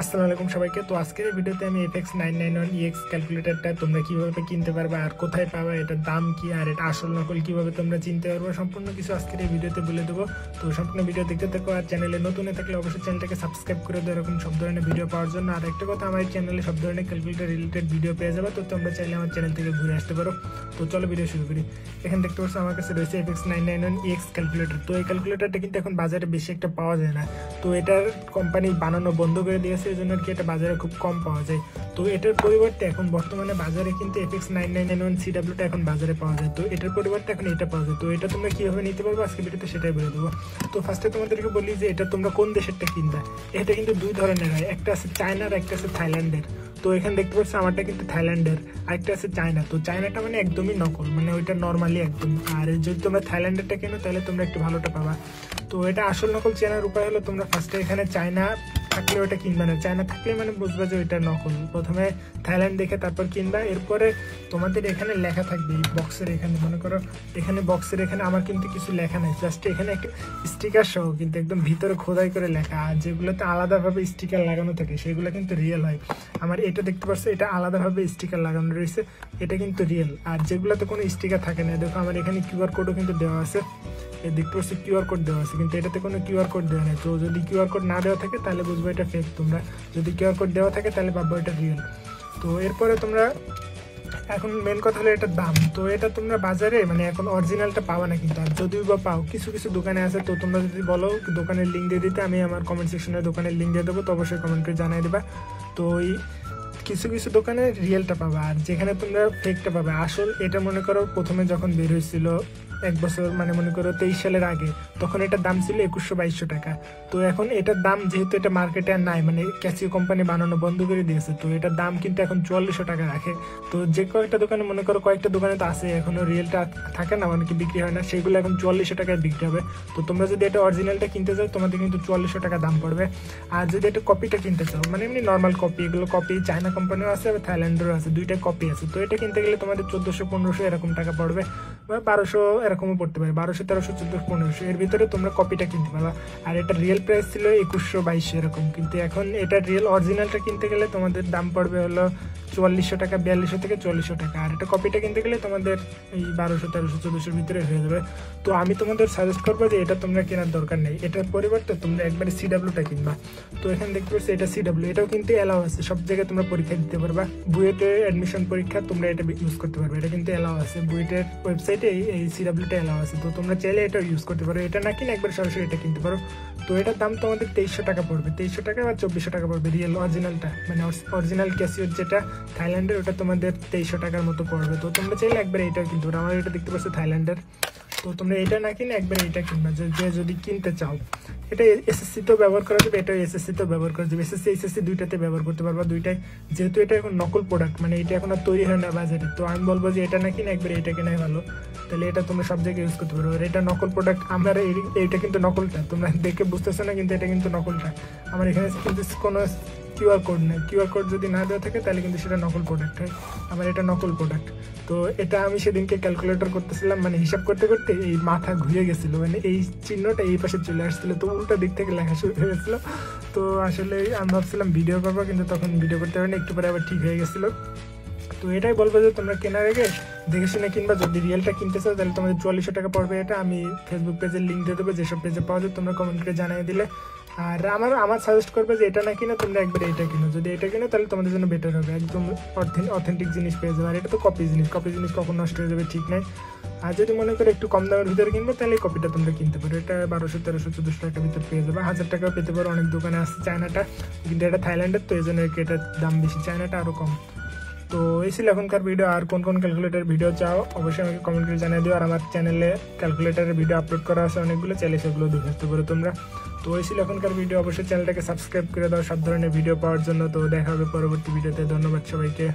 আসসালামু আলাইকুম সবাইকে। তো আজকের এই ভিডিওতে আমি FX991EX ক্যালকুলেটরটা তোমরা কিভাবে কিনতে পারবে আর কোথায় পাবে, এটার দাম কি আর এটা আসল নকল কিভাবে তোমরা চিনতে পারবে, সম্পূর্ণ কিছু আজকের এই ভিডিওতে বলে দেবো। তো সম্পূর্ণ ভিডিও দেখতে থাকো। আর চ্যানেলে নতুন হয়ে থাকলে অবশ্যই চ্যানেলটাকে সাবস্ক্রাইব করে দেবো এরকম সব ধরনের ভিডিও পাওয়ার জন্য। আর একটা কথা, আমার চ্যানেলে সব ধরনের ক্যালকুলেটর রিলেটেড ভিডিও পেয়ে যাবে, তো তোমরা চাইলে আমার চ্যানেল থেকে ঘুরে আসতে পারো। তো চলো ভিডিও শুরু করি। এখানে দেখতে পাচ্ছ আমার কাছে রয়েছে FX991EX ক্যালকুলেটর। তো এই ক্যালকুলেটরটা কিন্তু এখন বাজারে বেশি একটা পাওয়া যায় না। তো এটার কোম্পানি বানানো বন্ধ করে দিয়েছে, এই জন্য কি এটা বাজারে খুব কম পাওয়া যায়। তো এটার পরিবর্তে এখন বর্তমানে বাজারে কিন্তু FX991CWটা এখন বাজারে পাওয়া যায়। তো এটার পরিবর্তে এখন এটা পাওয়া যায়। তো এটা তোমরা কিভাবে নিতে পারবে আজকে ভিডিওতে সেটাই বলে দেবো। তো ফার্স্টে তোমাদেরকে বলি যে এটা তোমরা কোন দেশেরটা কিনবা। এটা কিন্তু দুই ধরনের হয়, একটা আছে চায়নার, একটা আছে থাইল্যান্ডের। তো এখানে দেখতে পাচ্ছ আমারটা কিন্তু থাইল্যান্ডের, আরেকটা আছে চায়না। তো চায়নাটা মানে একদমই নকল, মানে ওইটা নর্মালি একদম। আর যদি তোমরা থাইল্যান্ডেরটা কেনো তাহলে তোমরা একটু ভালোটা পাবা। তো এটা আসল নকল চেনার উপায় হলো তোমরা ফার্স্টে এখানে চায়না থাকলে ওটা কিনবা না, চায়না থাকলে মানে বুঝবা যে ওইটা নকল। প্রথমে থাইল্যান্ড দেখে তারপর কিনবা। এরপরে তোমাদের এখানে লেখা থাকবে বক্সের এখানে, মনে করো এখানে বক্সের এখানে আমার কিন্তু কিছু লেখা নাই, জাস্ট এখানে একটা স্টিকার সহ কিন্তু একদম ভিতরে খোদাই করে লেখা। আর যেগুলোতে আলাদাভাবে স্টিকার লাগানো থাকে সেগুলো কিন্তু রিয়েল হয়। আমার এটা দেখতে পাচ্ছ, এটা আলাদাভাবে স্টিকার লাগানো রয়েছে, এটা কিন্তু রিয়েল। আর যেগুলোতে কোনো স্টিকার থাকে না, দেখো আমার এখানে কিউআর কোডও কিন্তু দেওয়া আছে, দেখতে পাচ্ছি কিউআর কোড দেওয়া আছে, কিন্তু এটাতে কোনো কিউআর কোড দেওয়া নেই। তো যদি কিউআর কোড না দেওয়া থাকে তাহলে বুঝবো এটা ফেক। তোমরা যদি কিউআর কোড দেওয়া থাকে তাহলে ভাববো এটা রিয়েল। তো এরপরে তোমরা এখন মেন কথা হলো এটার দাম। তো এটা তোমরা বাজারে মানে এখন অরিজিনালটা পাওয়া না, কিন্তু আর যদিও বা পাও কিছু কিছু দোকানে আছে। তো তোমরা যদি বলো দোকানের লিঙ্ক দিয়ে দিতে, আমি আমার কমেন্ট সেকশনে দোকানের লিঙ্ক দিয়ে দেবো, তো অবশ্যই কমেন্ট করে জানিয়ে দেবা। তো এই কিছু কিছু দোকানে রিয়েলটা পাবা, আর যেখানে তোমরা ফেকটা পাবে আসল। এটা মনে করো প্রথমে যখন বের হয়েছিল এক বছর, মানে মনে করো 23 সালের আগে, তখন এটার দাম ছিল 2100-2200 টাকা। তো এখন এটার দাম যেহেতু এটা মার্কেটে আর নাই, মানে ক্যাসিও কোম্পানি বানানো বন্ধ করে দিয়েছে, তো এটার দাম কিন্তু এখন 4400 টাকা রাখে। তো যে কয়েকটা দোকানে মনে করো কয়েকটা দোকানে তো আছে এখনো রিয়েলটা থাকে না, অনেকে বিক্রি হয় না, সেগুলো এখন 4400 টাকায় বিক্রি হবে। তো তোমরা যদি এটা অরিজিনালটা কিনতে চাও তোমাদের কিন্তু 4400 টাকা দাম পড়বে। আর যদি এটা কপিটা কিনতে চাও, মানে এমনি নর্মাল কপি, এগুলো কপি চায়না কোম্পানিও আছে আবার থাইল্যান্ডেরও আছে, দুইটা কপি আছে। তো এটা কিনতে গেলে তোমাদের 1400-1500 এরকম টাকা পড়বে, বা 1200 এরকমও পড়তে পারে, 1200, 1300, 1400, 1500 এর ভিতরে তোমরা কপিটা কিনতে পারবা। আর এটা রিয়েল প্রাইস ছিল 2100-2200 এরকম, কিন্তু এখন এটা রিয়েল অরিজিনালটা কিনতে গেলে তোমাদের দাম পড়বে হলো 4400 টাকা, 4200 থেকে 4400 টাকা। আর এটা কপিটা কিনতে গেলে তোমাদের এই 1200, 1300, 1400 ভিতরে হয়ে যাবে। তো আমি তোমাদের সাজেস্ট করবো যে এটা তোমরা কেনার দরকার নেই, এটার পরিবর্তে তোমরা একবারে CWটা কিনবা। তো এখানে দেখতে পাচ্ছি এটা CW, এটাও কিন্তু অ্যালাউ আছে, সব জায়গায় তোমরা পরীক্ষা দিতে পারবা। বুয়েটের অ্যাডমিশন পরীক্ষা তোমরা এটা ইউজ করতে পারবে, এটা কিন্তু অ্যালাউ আছে, বুয়েটের ওয়েবসাইটে এই CWটা অ্যালাউ আছে। তো তোমরা চাইলে এটা ইউজ করতে পারো, এটা না কিনে একবার সরাসরি এটা কিনতে পারো। তো এটার দাম তোমাদের 2300 টাকা পড়বে, 2300 টাকা বা 2400 টাকা পড়বে রিয়েল অরিজিনালটা, মানে অরিজিনাল ক্যাসিওর যেটা থাইল্যান্ডের, ওটা তোমাদের 2300 টাকার মতো পড়বে। তো তোমরা চাইলে একবার এইটা কিনতে পারো, আমার এটা দেখতে পাচ্ছ থাইল্যান্ডের। তো তোমরা এটা না কিনে একবার এইটা কিনবা যে যদি কিনতে চাও। এটা SSC-তেও ব্যবহার করা যাবে, এটা SSC-তেও ব্যবহার করা যাবে, SSC HSC দুইটাতে ব্যবহার করতে পারবা, দুইটাই। যেহেতু এটা এখন নকল প্রোডাক্ট, মানে এটা এখন আর তৈরি হয় না বাজারে, তো আমি বলবো যে এটা না কিনে একবার এটা কেনাই ভালো, তাহলে এটা তোমরা সব জায়গায় ইউজ করতে পারো। আর এটা নকল প্রোডাক্ট, আমার এইটা কিন্তু নকলটা, তোমরা দেখে বুঝতেছো না, কিন্তু এটা কিন্তু নকলটা। আমার এখানে কিন্তু কোনো কিউআর কোড নেই, কিউআর কোড যদি না দেওয়া থাকে তাহলে কিন্তু সেটা নকল প্রোডাক্ট হয়, আমার এটা নকল প্রোডাক্ট। তো এটা আমি সেদিনকে ক্যালকুলেটর করতেছিলাম, মানে হিসাব করতে করতে এই মাথা ঘুরে গেছিলো, মানে এই চিহ্নটা এই পাশে চলে আসছিলো, তো উল্টা দিক থেকে লেখা শুরু হয়ে গেছিলো। তো আসলে আমি ভাবছিলাম ভিডিও করবো, কিন্তু তখন ভিডিও করতে পারিনি, একটু পরে আবার ঠিক হয়ে গেছিলো। তো এটাই বলবো যে তোমরা কেনার আগে দেখে শুনে কিনবা। যদি রিয়েলটা কিনতে চাও তাহলে তোমাদের 4400 টাকা পড়বে। এটা আমি ফেসবুক পেজের লিঙ্ক দিয়ে দেবো, যেসব পেজে পাওয়া যায় তোমরা কমেন্ট করে জানিয়ে দিলে। আর আমার সাজেস্ট করবে যে এটা না কিনে তোমরা একবার এটা কিনো, যদি এটা কিনো তাহলে তোমাদের জন্য বেটার হবে, একদম অথেন্টিক জিনিস পেয়ে যাবে। আর এটা তো কপি জিনিস, কপি জিনিস কখন নষ্ট হয়ে যাবে ঠিক নাই। আর যদি মনে করো একটু কম দামের ভিতরে কিনবে তাহলে এই কপিটা তোমরা কিনতে পারো, এটা 1200, 1300, 1400 টাকার ভিতরে পেয়ে যাবে, 1000 টাকাও পেতে পারো। অনেক দোকানে আসছে চায়নাটা, কিন্তু এটা থাইল্যান্ডের, তো এই জন্য এটার দাম বেশি, চায়নাটা আরও কম। তো এই ছিল এখনকার ভিডিও। আর কোন কোন ক্যালকুলেটর ভিডিও চাও অবশ্যই আমাকে কমেন্ট করে জানিয়ে দিও। আর আমার চ্যানেলে ক্যালকুলেটরের ভিডিও আপলোড করা আছে অনেকগুলো, চাইলে সেগুলো দেখে আসতে পারো তোমরা। তো এই ছিল এখনকার ভিডিও, অবশ্যই চ্যানেলটাকে সাবস্ক্রাইব করে দাও সব ধরনের ভিডিও পাওয়ার জন্য। তো দেখা হবে পরবর্তী ভিডিওতে, ধন্যবাদ সবাইকে।